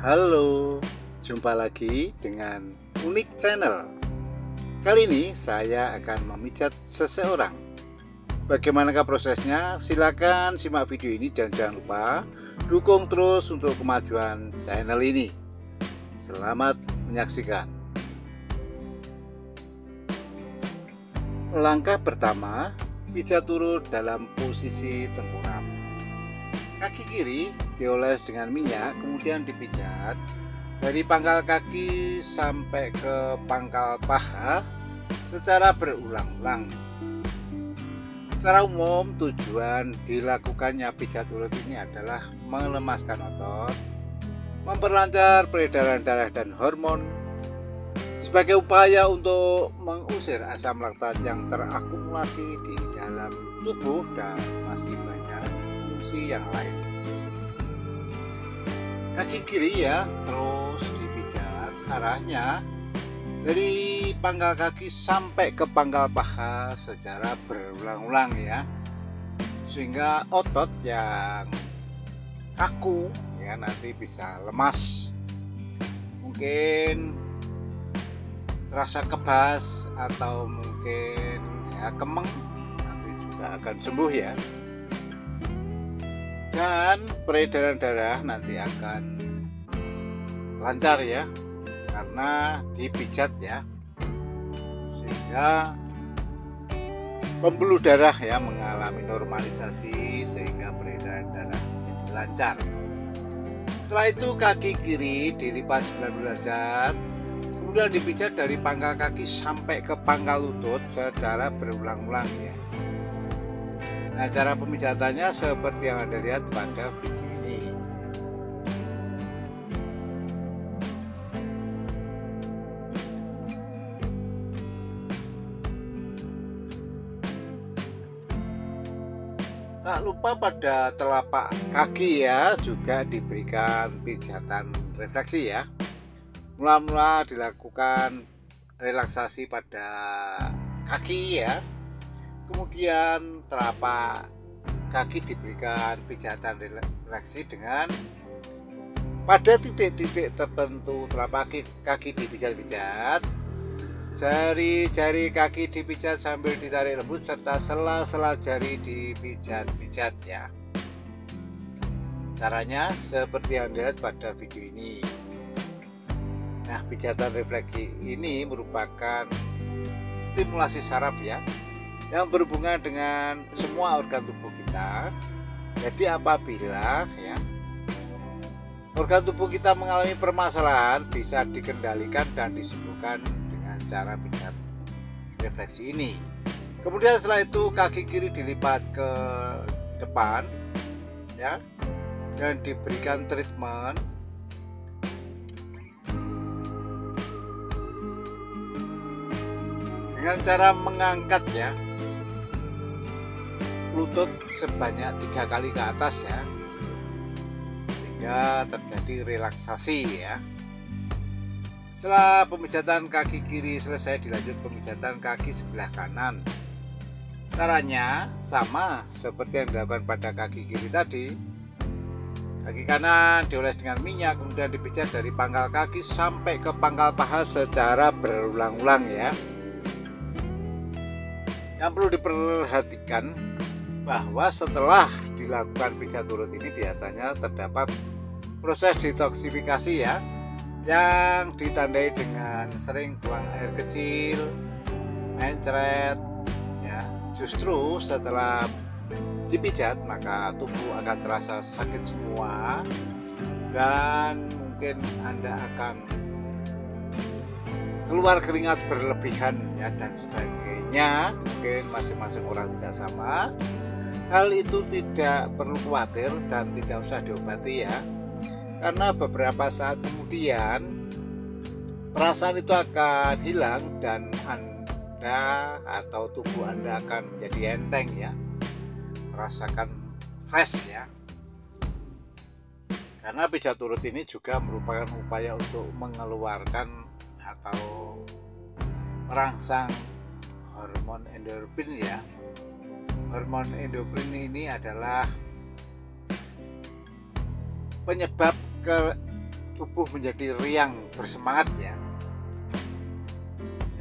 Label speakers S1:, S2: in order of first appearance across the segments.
S1: Halo, jumpa lagi dengan Unik Channel. Kali ini saya akan memijat seseorang. Bagaimanakah prosesnya? Silakan simak video ini dan jangan lupa dukung terus untuk kemajuan channel ini. Selamat menyaksikan. Langkah pertama, pijat turun dalam posisi tengkurap. Kaki kiri dioles dengan minyak, kemudian dipijat dari pangkal kaki sampai ke pangkal paha secara berulang-ulang. Secara umum, tujuan dilakukannya pijat urut ini adalah melemaskan otot, memperlancar peredaran darah dan hormon, sebagai upaya untuk mengusir asam laktat yang terakumulasi di dalam tubuh dan masih banyak fungsi yang lain. Kaki kiri ya terus dipijat, arahnya dari pangkal kaki sampai ke pangkal paha secara berulang-ulang ya, sehingga otot yang kaku ya nanti bisa lemas, mungkin terasa kebas atau mungkin ya kemeng, nanti juga akan sembuh ya. Dan peredaran darah nanti akan lancar ya, karena dipijat ya, sehingga pembuluh darah ya mengalami normalisasi sehingga peredaran darah jadi lancar. Setelah itu kaki kiri dilipat 90 derajat, kemudian dipijat dari pangkal kaki sampai ke pangkal lutut secara berulang-ulang ya. Nah, cara pemijatannya seperti yang Anda lihat pada video ini. Tak lupa pada telapak kaki ya juga diberikan pijatan refleksi ya. Mula-mula dilakukan relaksasi pada kaki ya. Kemudian telapak kaki diberikan pijatan relaksi dengan pada titik-titik tertentu telapak kaki dipijat-pijat, jari-jari kaki dipijat sambil ditarik lembut, serta sela-sela jari dipijat-pijat ya. Caranya seperti yang dilihat pada video ini. Nah, pijatan refleksi ini merupakan stimulasi saraf ya, yang berhubungan dengan semua organ tubuh kita. Jadi apabila ya organ tubuh kita mengalami permasalahan, bisa dikendalikan dan disembuhkan dengan cara pijat refleksi ini. Kemudian setelah itu kaki kiri dilipat ke depan ya, dan diberikan treatment dengan cara mengangkat ya lutut sebanyak 3 kali ke atas ya, sehingga terjadi relaksasi ya. Setelah pemijatan kaki kiri selesai, dilanjut pemijatan kaki sebelah kanan. Caranya sama seperti yang dilakukan pada kaki kiri tadi. Kaki kanan dioles dengan minyak, kemudian dipijat dari pangkal kaki sampai ke pangkal paha secara berulang-ulang ya. Yang perlu diperhatikan bahwa setelah dilakukan pijat urut ini biasanya terdapat proses detoksifikasi ya, yang ditandai dengan sering buang air kecil, mencret ya. Justru setelah dipijat maka tubuh akan terasa sakit semua, dan mungkin Anda akan keluar keringat berlebihan ya dan sebagainya. Mungkin masing-masing orang tidak sama. Hal itu tidak perlu khawatir dan tidak usah diobati ya, karena beberapa saat kemudian perasaan itu akan hilang dan Anda atau tubuh Anda akan menjadi enteng ya, merasakan fresh ya. Karena pijat urut ini juga merupakan upaya untuk mengeluarkan atau merangsang hormon endorfin ya. Hormon endorfin ini adalah penyebab tubuh menjadi riang bersemangat ya.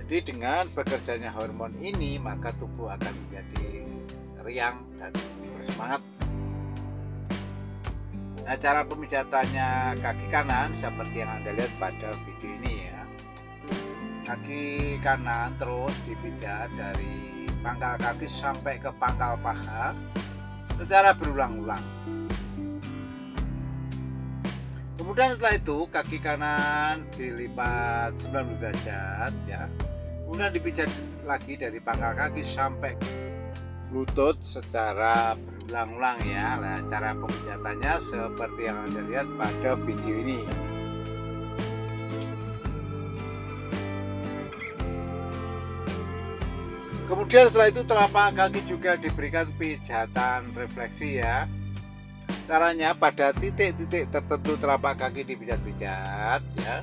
S1: Jadi dengan bekerjanya hormon ini maka tubuh akan menjadi riang dan bersemangat. Nah, cara pemijatannya kaki kanan seperti yang Anda lihat pada video ini ya. Kaki kanan terus dipijat dari pangkal kaki sampai ke pangkal paha secara berulang-ulang. Kemudian setelah itu kaki kanan dilipat 90 derajat ya. Kemudian dipijat lagi dari pangkal kaki sampai lutut secara berulang-ulang ya. Nah, cara pemijatannya seperti yang Anda lihat pada video ini. Kemudian setelah itu telapak kaki juga diberikan pijatan refleksi ya. Caranya pada titik-titik tertentu telapak kaki dipijat-pijat ya.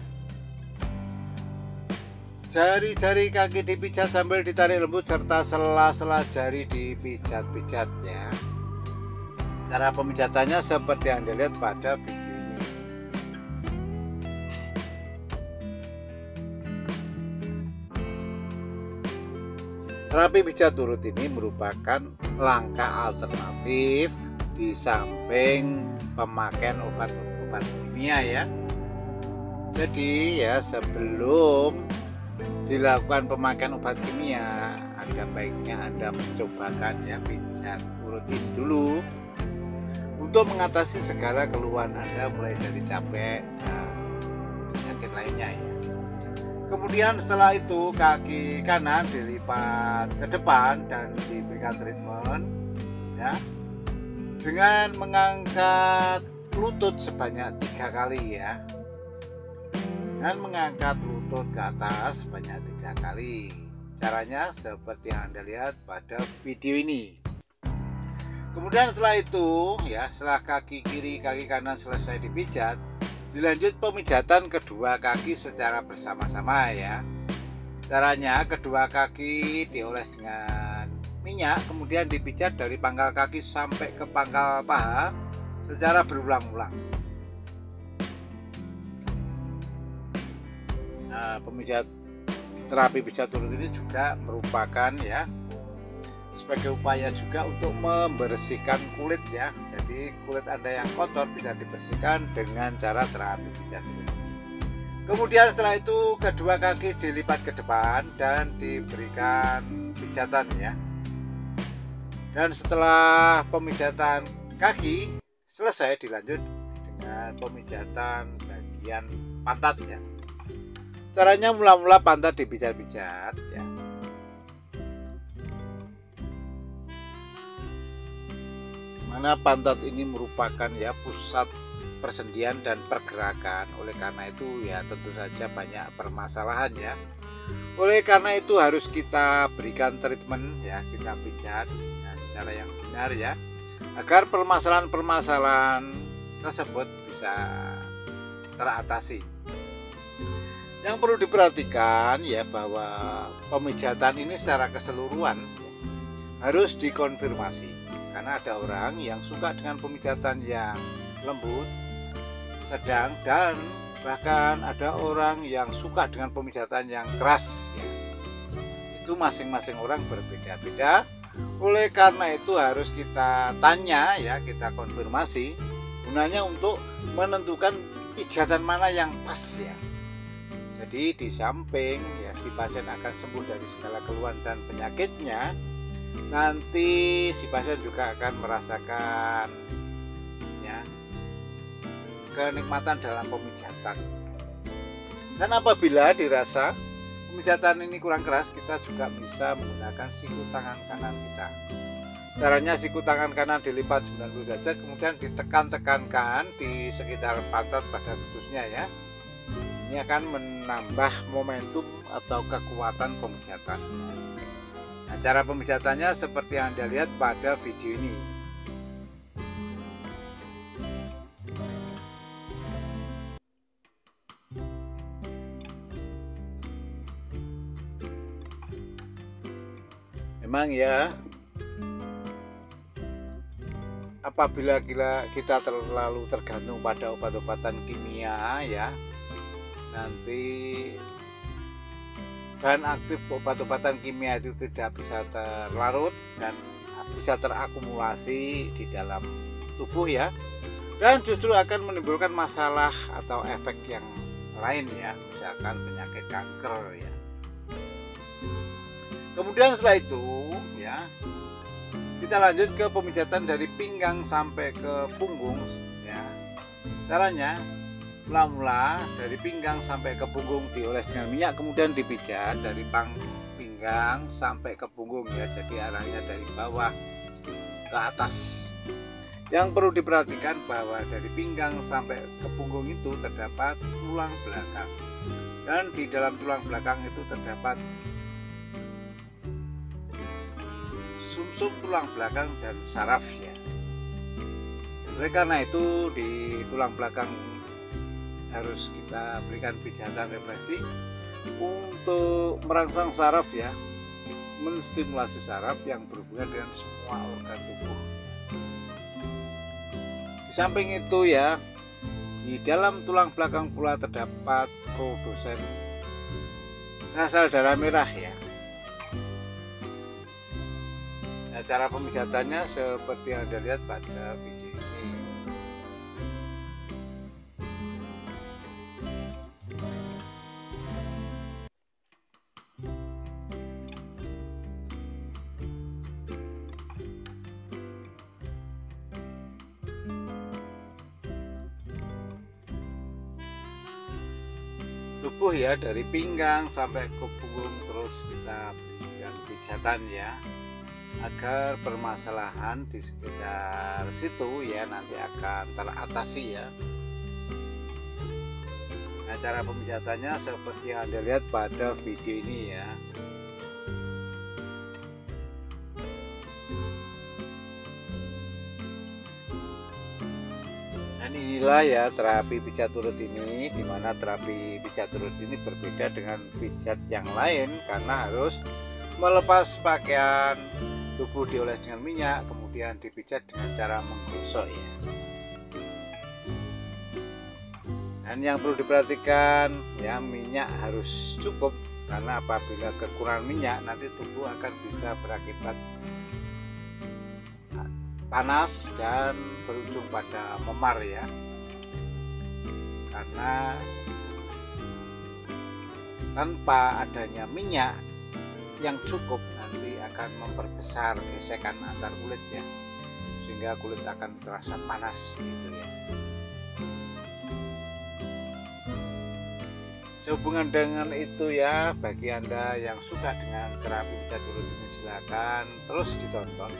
S1: Jari-jari kaki dipijat sambil ditarik lembut serta sela-sela jari dipijat-pijat ya. Cara pemijatannya seperti yang dilihat pada video ini. Terapi pijat urut ini merupakan langkah alternatif di samping pemakaian obat-obat kimia ya. Jadi ya sebelum dilakukan pemakaian obat kimia ada baiknya Anda mencobakan ya pijat urut ini dulu untuk mengatasi segala keluhan Anda mulai dari capek dan penyakit lainnya ya. Kemudian setelah itu kaki kanan dilipat ke depan dan diberikan treatment ya. Dengan mengangkat lutut sebanyak 3 kali ya. Dan mengangkat lutut ke atas sebanyak 3 kali. Caranya seperti yang Anda lihat pada video ini. Kemudian setelah itu ya, setelah kaki kiri kaki kanan selesai dipijat, dilanjut pemijatan kedua kaki secara bersama-sama ya. Caranya kedua kaki dioles dengan minyak, kemudian dipijat dari pangkal kaki sampai ke pangkal paha secara berulang-ulang. Nah, terapi pijat urut ini juga merupakan ya sebagai upaya juga untuk membersihkan kulit ya. Jadi kulit Anda yang kotor bisa dibersihkan dengan cara terapi pijat urut ini. Kemudian setelah itu kedua kaki dilipat ke depan dan diberikan pijatan ya. Dan setelah pemijatan kaki selesai dilanjut dengan pemijatan bagian pantat ya. Caranya mula-mula pantat dipijat-pijat ya. Mana pantat ini merupakan ya pusat persendian dan pergerakan. Oleh karena itu ya tentu saja banyak permasalahan ya. Oleh karena itu harus kita berikan treatment ya, kita pijat dengan cara yang benar ya, agar permasalahan-permasalahan tersebut bisa teratasi. Yang perlu diperhatikan ya bahwa pemijatan ini secara keseluruhan harus dikonfirmasi, karena ada orang yang suka dengan pemijatan yang lembut, sedang, dan bahkan ada orang yang suka dengan pemijatan yang keras ya. Itu masing-masing orang berbeda-beda. Oleh karena itu harus kita tanya ya, kita konfirmasi gunanya untuk menentukan pijatan mana yang pas ya. Jadi di samping ya si pasien akan sembuh dari segala keluhan dan penyakitnya, nanti si pasien juga akan merasakan ya kenikmatan dalam pemijatan. Dan apabila dirasa pemijatan ini kurang keras, kita juga bisa menggunakan siku tangan kanan kita. Caranya siku tangan kanan dilipat 90 derajat, kemudian ditekan-tekankan di sekitar pantat pada khususnya ya. Ini akan menambah momentum atau kekuatan pemijatan. Nah, cara pemijatannya seperti yang Anda lihat pada video ini. Memang ya, apabila kita terlalu tergantung pada obat-obatan kimia ya, nanti bahan aktif obat-obatan kimia itu tidak bisa terlarut dan bisa terakumulasi di dalam tubuh ya, dan justru akan menimbulkan masalah atau efek yang lain ya, misalkan penyakit kanker ya. Kemudian setelah itu ya, kita lanjut ke pemijatan dari pinggang sampai ke punggung ya. Caranya mula-mula dari pinggang sampai ke punggung dioles dengan minyak, kemudian dipijat dari pinggang sampai ke punggung ya, jadi arahnya dari bawah ke atas. Yang perlu diperhatikan bahwa dari pinggang sampai ke punggung itu terdapat tulang belakang, dan di dalam tulang belakang itu terdapat sumsum tulang belakang dan saraf ya. Oleh karena itu di tulang belakang harus kita berikan pijatan refleksi untuk merangsang saraf ya, menstimulasi saraf yang berhubungan dengan semua organ tubuh. Di samping itu ya, di dalam tulang belakang pula terdapat produsen sel darah merah ya. Nah, cara pemijatannya seperti yang Anda lihat pada video ini. Tubuh ya, dari pinggang sampai ke punggung, terus kita berikan pijatan ya, agar permasalahan di sekitar situ ya nanti akan teratasi ya. Nah, cara pemijatannya seperti yang Anda lihat pada video ini ya. Dan inilah ya terapi pijat urut ini, dimana terapi pijat urut ini berbeda dengan pijat yang lain karena harus melepas pakaian, tubuh dioles dengan minyak, kemudian dipijat dengan cara menggosok ya. Dan yang perlu diperhatikan ya, minyak harus cukup, karena apabila kekurangan minyak nanti tubuh akan bisa berakibat panas dan berujung pada memar ya, karena tanpa adanya minyak yang cukup nanti akan memperbesar gesekan antar kulit ya, sehingga kulit akan terasa panas gitu ya. Sehubungan dengan itu ya, bagi Anda yang suka dengan terapi pijat urut ini silakan terus ditonton,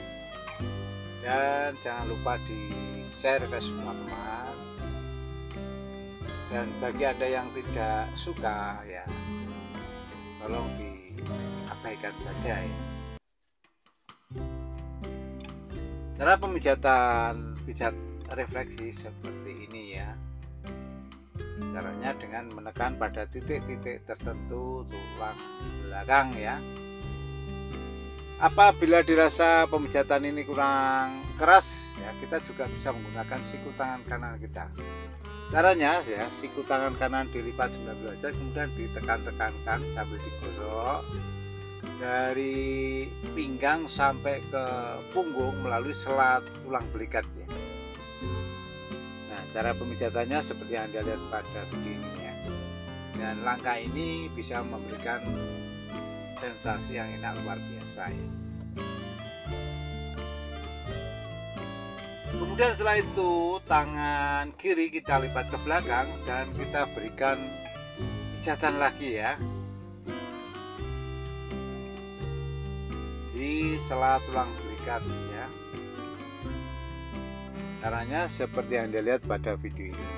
S1: dan jangan lupa di-share ke semua teman. Dan bagi Anda yang tidak suka ya, tolong diabaikan saja ya. Cara pemijatan pijat refleksi seperti ini ya. Caranya dengan menekan pada titik-titik tertentu tulang belakang ya. Apabila dirasa pemijatan ini kurang keras ya, kita juga bisa menggunakan siku tangan kanan kita. Caranya ya, siku tangan kanan dilipat 90 derajat, kemudian ditekan-tekankan sambil digosok dari pinggang sampai ke punggung melalui selat tulang belikat ya. Nah, cara pemijatannya seperti yang Anda lihat pada video ini ya. Dan langkah ini bisa memberikan sensasi yang enak luar biasa ya. Kemudian setelah itu tangan kiri kita lipat ke belakang dan kita berikan pijatan lagi ya di sela tulang belikat ya. Caranya seperti yang Anda lihat pada video ini.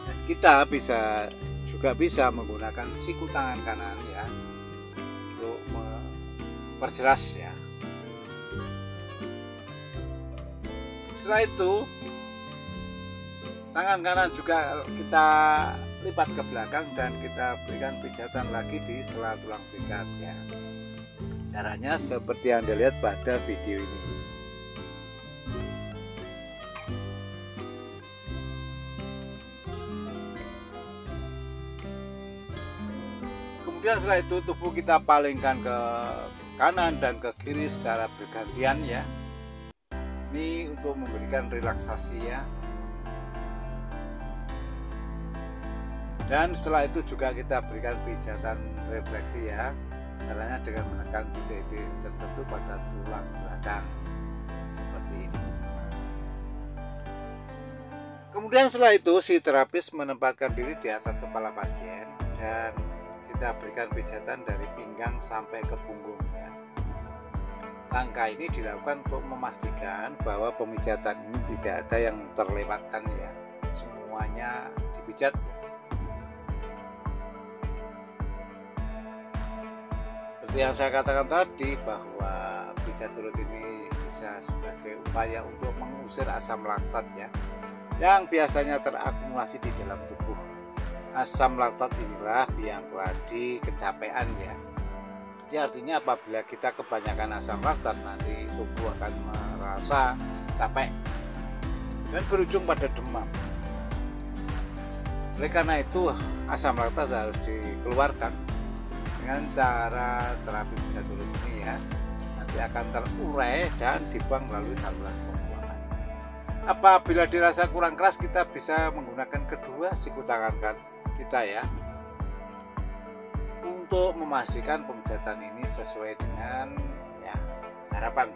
S1: Dan kita juga bisa menggunakan siku tangan kanan ya untuk memperjelas ya. Setelah itu tangan kanan juga kita lipat ke belakang dan kita berikan pijatan lagi di sela tulang belikat ya. Caranya seperti yang Anda lihat pada video ini. Kemudian setelah itu tubuh kita palingkan ke kanan dan ke kiri secara bergantian ya. Ini untuk memberikan relaksasi ya. Dan setelah itu juga kita berikan pijatan refleksi ya. Caranya dengan menekan titik-titik tertentu pada tulang belakang seperti ini. Kemudian setelah itu si terapis menempatkan diri di atas kepala pasien dan kita berikan pijatan dari pinggang sampai ke punggungnya. Langkah ini dilakukan untuk memastikan bahwa pemijatan ini tidak ada yang terlewatkan ya. Semuanya dipijat ya. Seperti yang saya katakan tadi bahwa pijat turut ini bisa sebagai upaya untuk mengusir asam laktat ya, yang biasanya terakumulasi di dalam tubuh. Asam laktat inilah biang keladi kecapean ya. Jadi artinya apabila kita kebanyakan asam laktat, nanti tubuh akan merasa capek dan berujung pada demam. Oleh karena itu asam laktat harus dikeluarkan dengan cara terapi pijat turut ini ya. Nanti akan terurai dan dibuang melalui saluran pembuangan. Apabila dirasa kurang keras, kita bisa menggunakan kedua siku tangan kita ya, untuk memastikan pemijatan ini sesuai dengan ya harapan.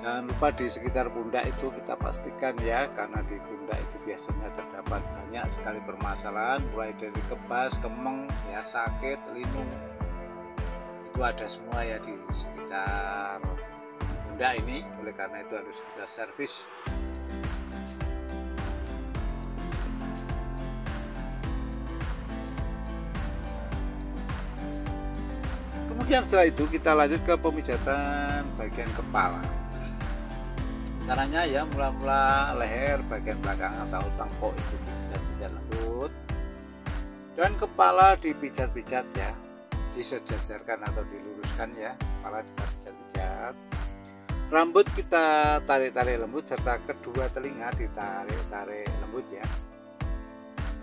S1: Jangan lupa di sekitar pundak itu kita pastikan ya, karena di pundak itu biasanya terdapat banyak sekali permasalahan, mulai dari kebas, kemeng, ya sakit, linu, itu ada semua ya di sekitar pundak ini. Oleh karena itu harus kita servis. Kemudian setelah itu kita lanjut ke pemijatan bagian kepala. Caranya ya, mula-mula leher bagian belakang atau tengkuk itu dipijat-pijat lembut, dan kepala dipijat-pijat ya, disejajarkan atau diluruskan ya, kepala kita pijat-pijat. Rambut kita tarik-tarik lembut, serta kedua telinga ditarik-tarik lembut ya.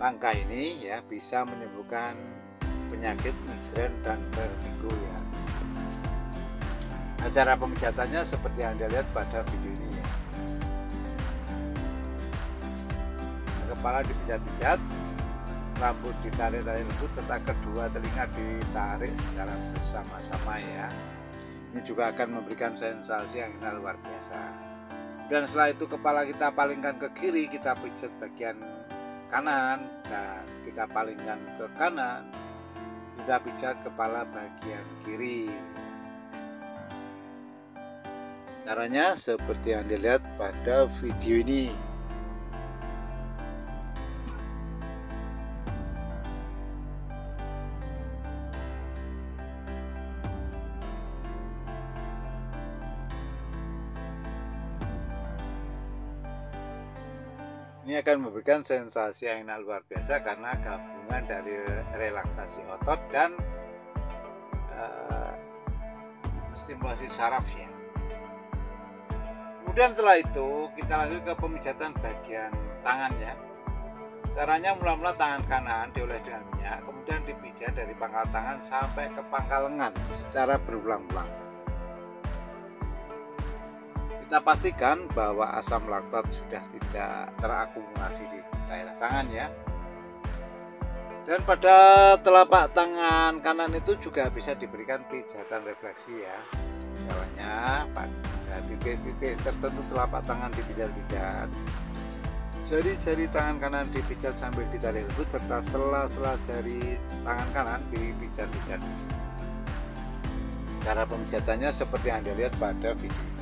S1: Langkah ini ya bisa menyembuhkan penyakit migrain dan vertigo ya. Nah, cara pemijatannya seperti yang Anda lihat pada video ini ya. Kepala dipijat-pijat, rambut ditarik-tarik lembut, serta kedua telinga ditarik secara bersama-sama ya. Ini juga akan memberikan sensasi yang luar biasa. Dan setelah itu kepala kita palingkan ke kiri, kita pijat bagian kanan, dan kita palingkan ke kanan, kita pijat kepala bagian kiri. Caranya seperti yang dilihat pada video ini. Ini akan memberikan sensasi yang luar biasa karena gabungan dari relaksasi otot dan stimulasi saraf ya. Kemudian setelah itu kita lanjut ke pemijatan bagian tangan ya. Caranya mula-mula tangan kanan dioles dengan minyak, kemudian dipijat dari pangkal tangan sampai ke pangkal lengan secara berulang-ulang. Kita pastikan bahwa asam laktat sudah tidak terakumulasi di daerah tangan ya. Dan pada telapak tangan kanan itu juga bisa diberikan pijatan refleksi ya. Caranya pada titik-titik tertentu telapak tangan dipijat-pijat, jari-jari tangan kanan dipijat sambil ditarik lembut, serta sela-sela jari tangan kanan dipijat-pijat. Cara pemijatannya seperti yang Anda lihat pada video ini.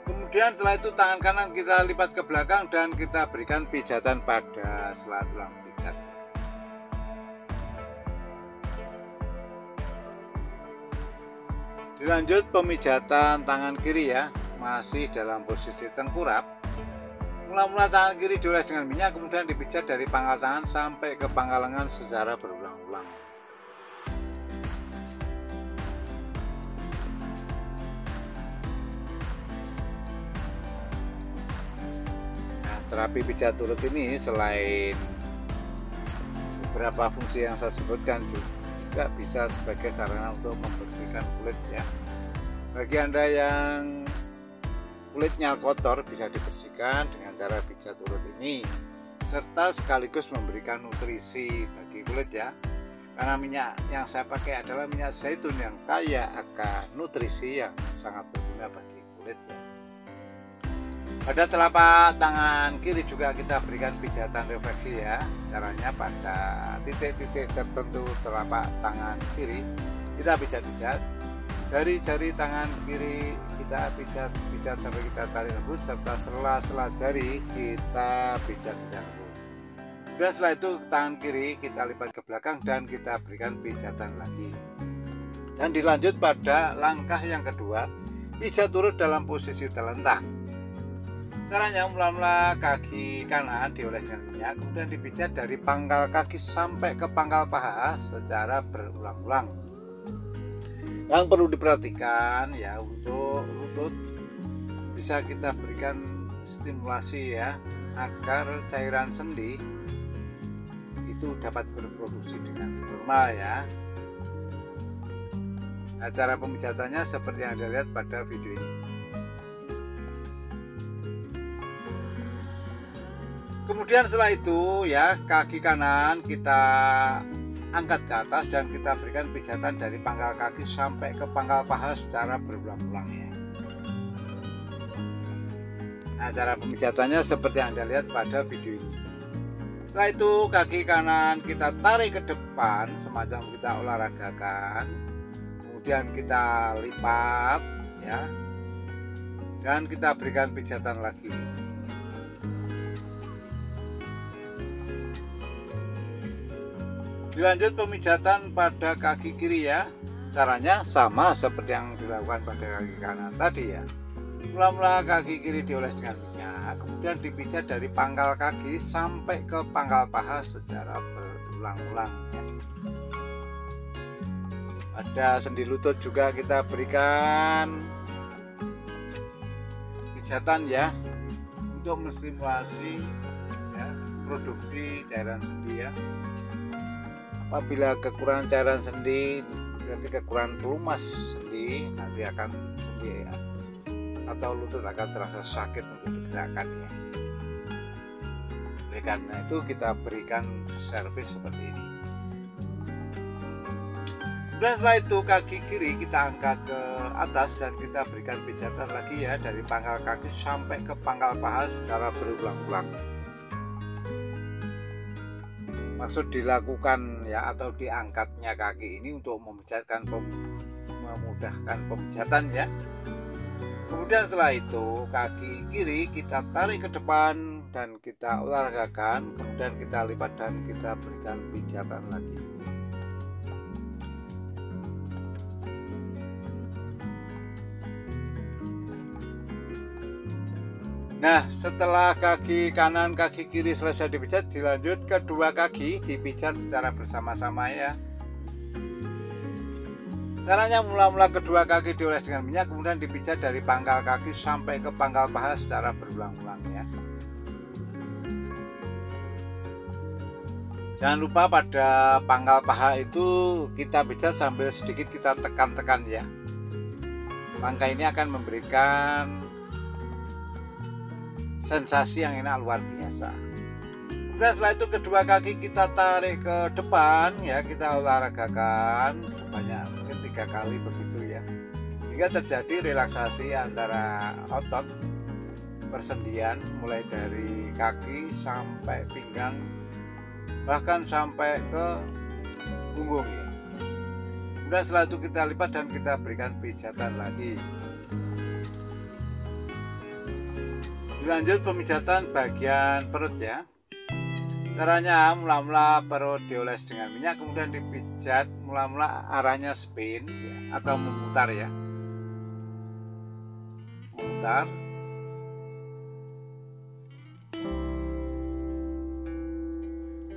S1: Kemudian setelah itu tangan kanan kita lipat ke belakang dan kita berikan pijatan pada sela tulang belikat. Dilanjut pemijatan tangan kiri ya, masih dalam posisi tengkurap. Mula-mula tangan kiri dioles dengan minyak, kemudian dipijat dari pangkal tangan sampai ke pangkal lengan secara berulang-ulang. Nah, terapi pijat turut ini selain beberapa fungsi yang saya sebutkan juga bisa sebagai sarana untuk membersihkan kulit ya. Bagi Anda yang kulitnya kotor bisa dibersihkan dengan cara pijat urut ini, serta sekaligus memberikan nutrisi bagi kulit ya. Karena minyak yang saya pakai adalah minyak zaitun yang kaya akan nutrisi yang sangat berguna bagi kulit ya. Pada telapak tangan kiri juga kita berikan pijatan refleksi ya. Caranya pada titik-titik tertentu telapak tangan kiri kita pijat-pijat. Jari-jari tangan kiri kita pijat sampai kita tarik lembut, serta sela-sela jari kita pijat-pijat lembut. Dan setelah itu tangan kiri kita lipat ke belakang dan kita berikan pijatan lagi. Dan dilanjut pada langkah yang kedua, pijat turut dalam posisi terlentang. Caranya mula-mula kaki kanan dioles dengan minyak, kemudian dipijat dari pangkal kaki sampai ke pangkal paha secara berulang-ulang. Yang perlu diperhatikan ya, untuk lutut bisa kita berikan stimulasi ya, agar cairan sendi itu dapat berproduksi dengan normal ya. Nah, cara pemijatannya seperti yang Anda lihat pada video ini. Kemudian setelah itu ya, kaki kanan kita angkat ke atas dan kita berikan pijatan dari pangkal kaki sampai ke pangkal paha secara berulang-ulang ya. Nah, cara pemijatannya seperti yang Anda lihat pada video ini. Setelah itu kaki kanan kita tarik ke depan semacam kita olahragakan, kemudian kita lipat ya, dan kita berikan pijatan lagi. Dilanjut pemijatan pada kaki kiri ya. Caranya sama seperti yang dilakukan pada kaki kanan tadi ya. Mula-mula kaki kiri dioles dengan minyak, kemudian dipijat dari pangkal kaki sampai ke pangkal paha secara berulang-ulang ya. Pada sendi lutut juga kita berikan pijatan ya, untuk menstimulasi ya, produksi cairan sendi ya. Apabila kekurangan cairan sendi, berarti kekurangan pelumas sendi, nanti akan sendi atau lutut akan terasa sakit untuk digerakkan ya. Oleh karena itu kita berikan servis seperti ini. Dan setelah itu kaki kiri kita angkat ke atas dan kita berikan pijatan lagi ya, dari pangkal kaki sampai ke pangkal paha secara berulang-ulang. Maksud dilakukan ya, atau diangkatnya kaki ini untuk mememujatkan memudahkan pemijatan ya. Kemudian setelah itu kaki kiri kita tarik ke depan dan kita olahragakan, kemudian kita lipat dan kita berikan pijatan lagi. Nah, setelah kaki kanan kaki kiri selesai dipijat, dilanjut kedua kaki dipijat secara bersama-sama ya. Caranya mula-mula kedua kaki dioles dengan minyak, kemudian dipijat dari pangkal kaki sampai ke pangkal paha secara berulang-ulang ya. Jangan lupa pada pangkal paha itu kita pijat sambil sedikit kita tekan-tekan ya. Langkah ini akan memberikan sensasi yang enak luar biasa. Kemudian setelah itu kedua kaki kita tarik ke depan ya, kita olahragakan sebanyak mungkin 3 kali begitu ya, sehingga terjadi relaksasi antara otot persendian mulai dari kaki sampai pinggang, bahkan sampai ke punggung ya. Kemudian setelah itu kita lipat dan kita berikan pijatan lagi. Dilanjut pemijatan bagian perut ya. Caranya mula-mula perut dioles dengan minyak, kemudian dipijat mula-mula arahnya spin ya, atau memutar ya. Memutar.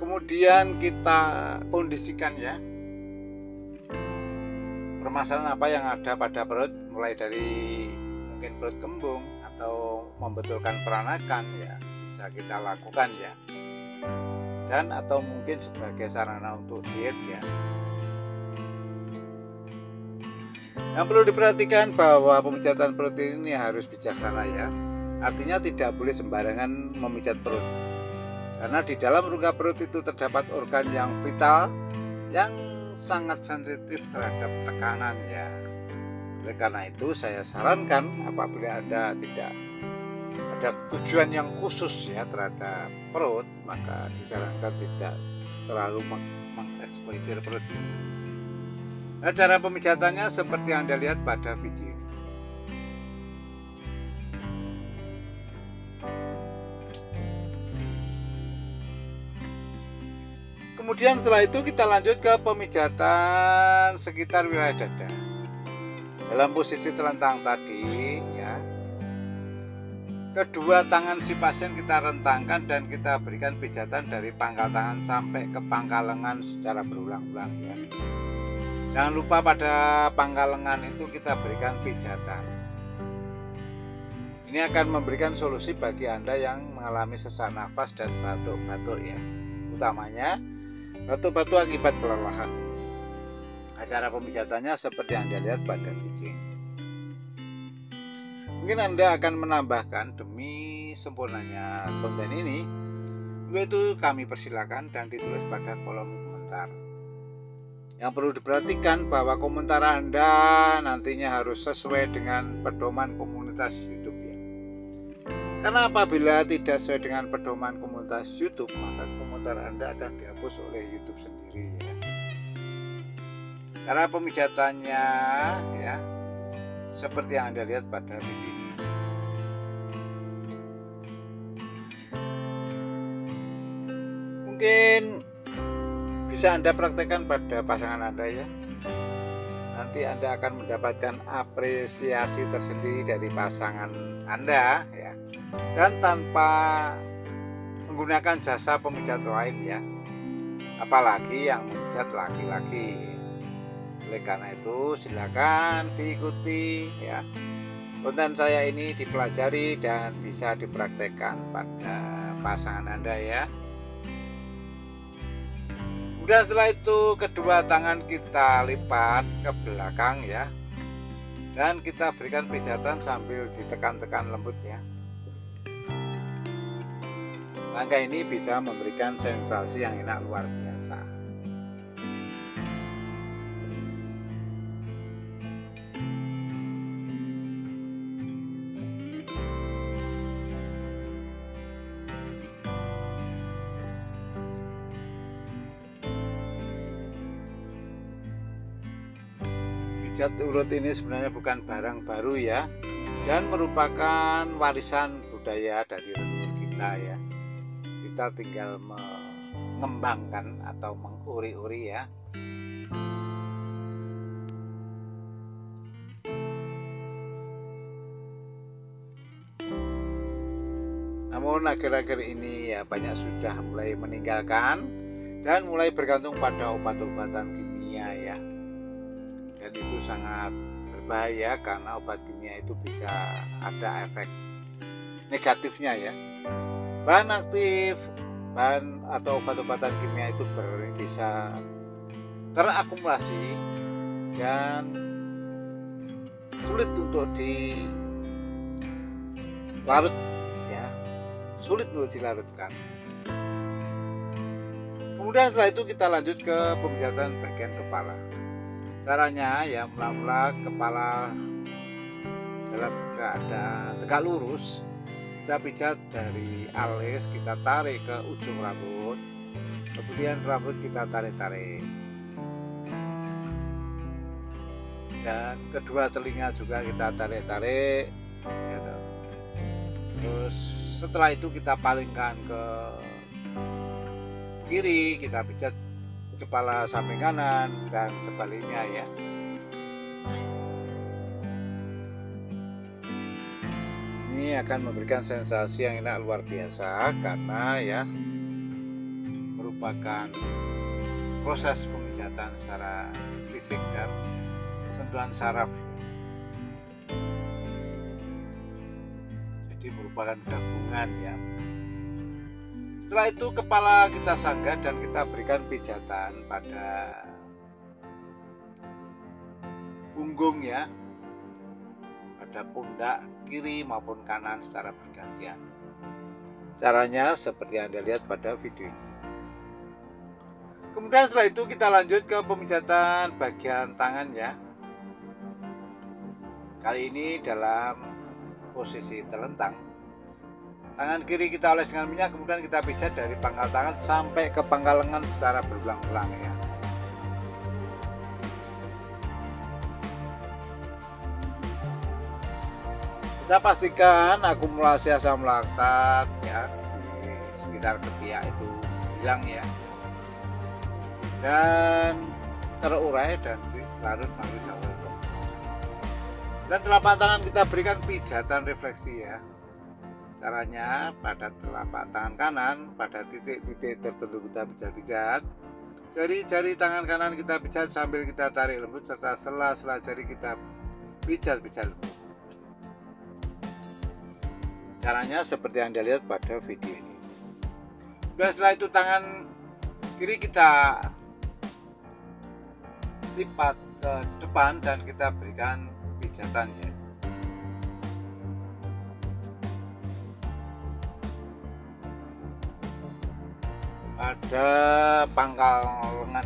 S1: Kemudian kita kondisikan ya, permasalahan apa yang ada pada perut, mulai dari mungkin perut kembung atau membetulkan peranakan ya, bisa kita lakukan ya, dan atau mungkin sebagai sarana untuk diet ya. Yang perlu diperhatikan bahwa pemijatan perut ini harus bijaksana ya. Artinya tidak boleh sembarangan memijat perut. Karena di dalam rongga perut itu terdapat organ yang vital yang sangat sensitif terhadap tekanan ya. Oleh karena itu saya sarankan apabila Anda tidak ada tujuan yang khusus ya terhadap perut, maka disarankan tidak terlalu mengeksploitir perut. Nah, cara pemijatannya seperti yang Anda lihat pada video ini. Kemudian setelah itu kita lanjut ke pemijatan sekitar wilayah dada. Dalam posisi telentang tadi ya, kedua tangan si pasien kita rentangkan dan kita berikan pijatan dari pangkal tangan sampai ke pangkal lengan secara berulang-ulang ya. Jangan lupa pada pangkal lengan itu kita berikan pijatan. Ini akan memberikan solusi bagi Anda yang mengalami sesak nafas dan batuk-batuk ya, utamanya batuk-batuk akibat kelelahan. Cara pemijatannya seperti yang Anda lihat pada video ini. Mungkin Anda akan menambahkan demi sempurnanya konten ini, yaitu kami persilakan dan ditulis pada kolom komentar. Yang perlu diperhatikan bahwa komentar Anda nantinya harus sesuai dengan pedoman komunitas YouTube ya. Karena apabila tidak sesuai dengan pedoman komunitas YouTube, maka komentar Anda akan dihapus oleh YouTube sendiri ya. Cara pemijatannya ya seperti yang Anda lihat pada video ini. Mungkin bisa Anda praktekkan pada pasangan Anda ya. Nanti Anda akan mendapatkan apresiasi tersendiri dari pasangan Anda ya. Dan tanpa menggunakan jasa pemijat lain ya. Apalagi yang memijat laki-laki. Oleh karena itu silakan diikuti ya. Konten saya ini dipelajari dan bisa dipraktekkan pada pasangan Anda ya. Kemudian setelah itu kedua tangan kita lipat ke belakang ya, dan kita berikan pijatan sambil ditekan-tekan lembut ya. Langkah ini bisa memberikan sensasi yang enak luar biasa. Pijat urut ini sebenarnya bukan barang baru ya, dan merupakan warisan budaya dari leluhur kita ya. Kita tinggal mengembangkan atau menguri-uri ya. Namun akhir-akhir ini ya banyak sudah mulai meninggalkan dan mulai bergantung pada obat-obatan kimia ya. Dan itu sangat berbahaya karena obat kimia itu bisa ada efek negatifnya ya. Bahan aktif, bahan atau obat-obatan kimia itu bisa terakumulasi dan sulit untuk dilarut ya, sulit untuk dilarutkan. Kemudian setelah itu kita lanjut ke pemijatan bagian kepala. Caranya ya, mula-mula kepala dalam keadaan tegak lurus, kita pijat dari alis, kita tarik ke ujung rambut, kemudian rambut kita tarik-tarik, dan kedua telinga juga kita tarik-tarik ya. Terus setelah itu kita palingkan ke kiri, kita pijat kepala samping kanan dan sebaliknya ya. Ini akan memberikan sensasi yang enak luar biasa karena ya merupakan proses pemijatan secara fisik dan sentuhan saraf. Jadi merupakan gabungan ya. Setelah itu kepala kita sanggah dan kita berikan pijatan pada punggung ya, pada pundak kiri maupun kanan secara bergantian. Caranya seperti yang Anda lihat pada video ini. Kemudian setelah itu kita lanjut ke pemijatan bagian tangan ya. Kali ini dalam posisi telentang. Tangan kiri kita oles dengan minyak, kemudian kita pijat dari pangkal tangan sampai ke pangkal lengan secara berulang-ulang ya. Kita pastikan akumulasi asam laktat ya di sekitar ketiak itu hilang ya, dan terurai dan larut manis awal. Dan telapak tangan kita berikan pijatan refleksi ya. Caranya pada telapak tangan kanan, pada titik-titik tertentu kita pijat-pijat. Jari-jari tangan kanan kita pijat sambil kita tarik lembut, serta sela-sela jari kita pijat-pijat lembut. Caranya seperti yang Anda lihat pada video ini. Dan setelah itu tangan kiri kita lipat ke depan dan kita berikan pijatan ya. Pada pangkal lengan.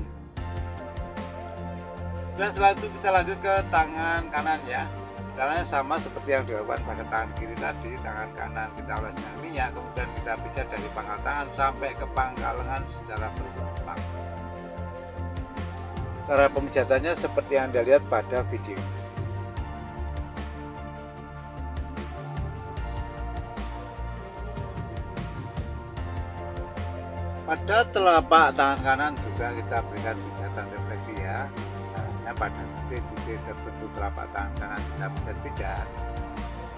S1: Dan setelah itu kita lanjut ke tangan kanan ya. Caranya sama seperti yang dilakukan pada tangan kiri tadi. Tangan kanan kita oles dengan minyak, kemudian kita pijat dari pangkal tangan sampai ke pangkal lengan secara berulang-ulang. Cara pemijatannya seperti yang Anda lihat pada video ini. Pada telapak tangan kanan juga kita berikan pijatan refleksi ya. Caranya pada titik-titik tertentu telapak tangan kanan kita pijat-pijat.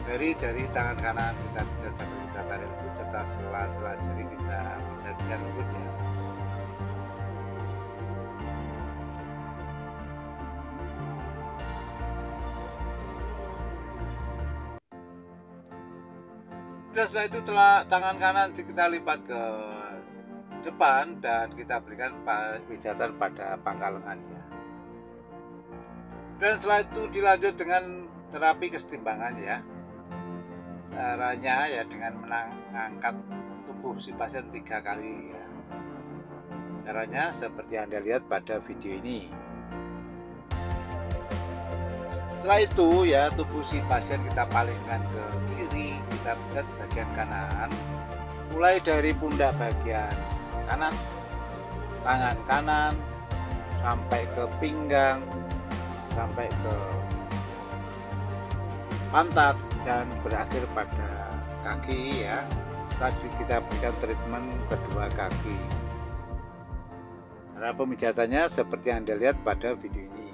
S1: Jari-jari tangan kanan kita pijat sambil kita tarik lembut, serta sela-sela jari kita pijat-pijat lembut ya. Dan setelah itu tangan kanan kita lipat ke depan dan kita berikan pijatan pada pangkal lengannya. Dan setelah itu dilanjut dengan terapi kesetimbangan ya. Caranya ya dengan mengangkat tubuh si pasien 3 kali ya. Caranya seperti yang Anda lihat pada video ini. Setelah itu ya, tubuh si pasien kita palingkan ke kiri, kita pijat bagian kanan, mulai dari pundak bagian kanan, tangan kanan, sampai ke pinggang, sampai ke pantat, dan berakhir pada kaki ya. Tadi kita berikan treatment kedua kaki. Cara pemijatannya seperti yang Anda lihat pada video ini.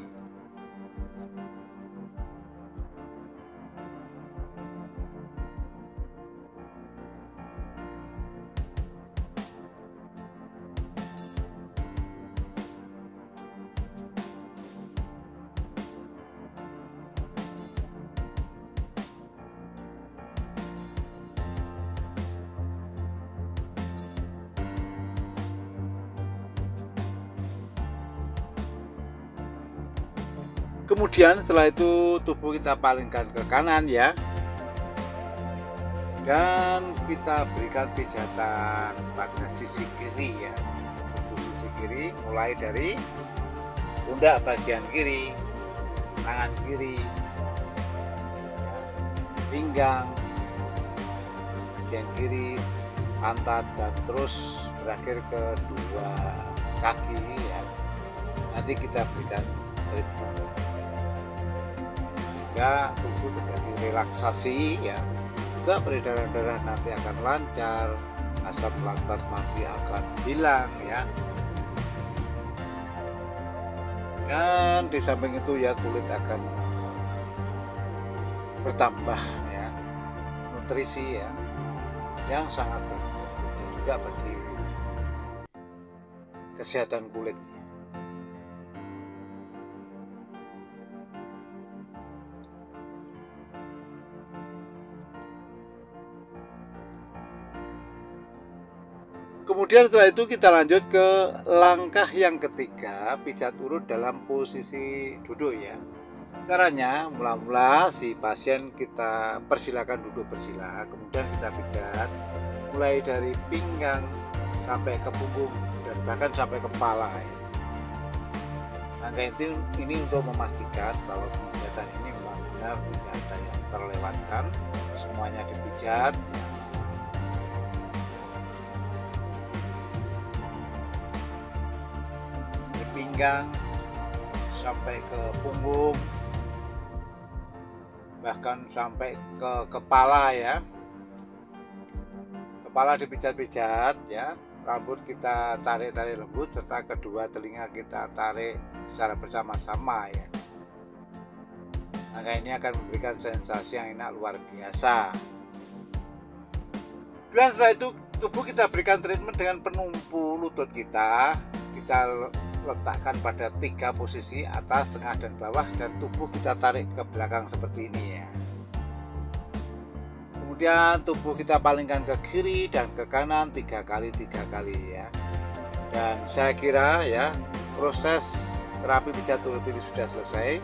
S1: Kemudian setelah itu tubuh kita palingkan ke kanan ya, dan kita berikan pijatan pada sisi kiri ya. Tubuh sisi kiri mulai dari pundak bagian kiri, tangan kiri, pinggang bagian kiri, pantat, dan terus berakhir ke 2 kaki ya. Nanti kita berikan treatment sehingga tubuh terjadi relaksasi ya, juga peredaran darah nanti akan lancar, asam laktat nanti akan hilang ya, dan di samping itu ya kulit akan bertambah ya, nutrisi ya yang sangat berguna juga bagi kesehatan kulitnya. Kemudian setelah itu kita lanjut ke langkah yang ketiga, pijat urut dalam posisi duduk ya. Caranya mula-mula si pasien kita persilakan duduk bersila, kemudian kita pijat mulai dari pinggang sampai ke punggung dan bahkan sampai kepala ya. Langkah ini untuk memastikan bahwa pemijatan ini benar-benar tidak ada yang terlewatkan, semuanya dipijat ya. Pinggang sampai ke punggung, bahkan sampai ke kepala ya. Kepala dipijat-pijat ya, rambut kita tarik-tarik lembut serta kedua telinga kita tarik secara bersama-sama ya. Maka ini akan memberikan sensasi yang enak luar biasa. Dan setelah itu tubuh kita berikan treatment dengan penumpu lutut kita letakkan pada 3 posisi, atas, tengah, dan bawah, dan tubuh kita tarik ke belakang seperti ini ya. Kemudian tubuh kita palingkan ke kiri dan ke kanan 3 kali ya. Dan saya kira ya proses terapi pijat urut ini sudah selesai.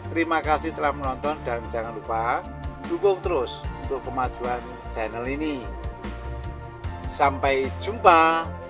S1: Terima kasih telah menonton dan jangan lupa dukung terus untuk kemajuan channel ini. Sampai jumpa.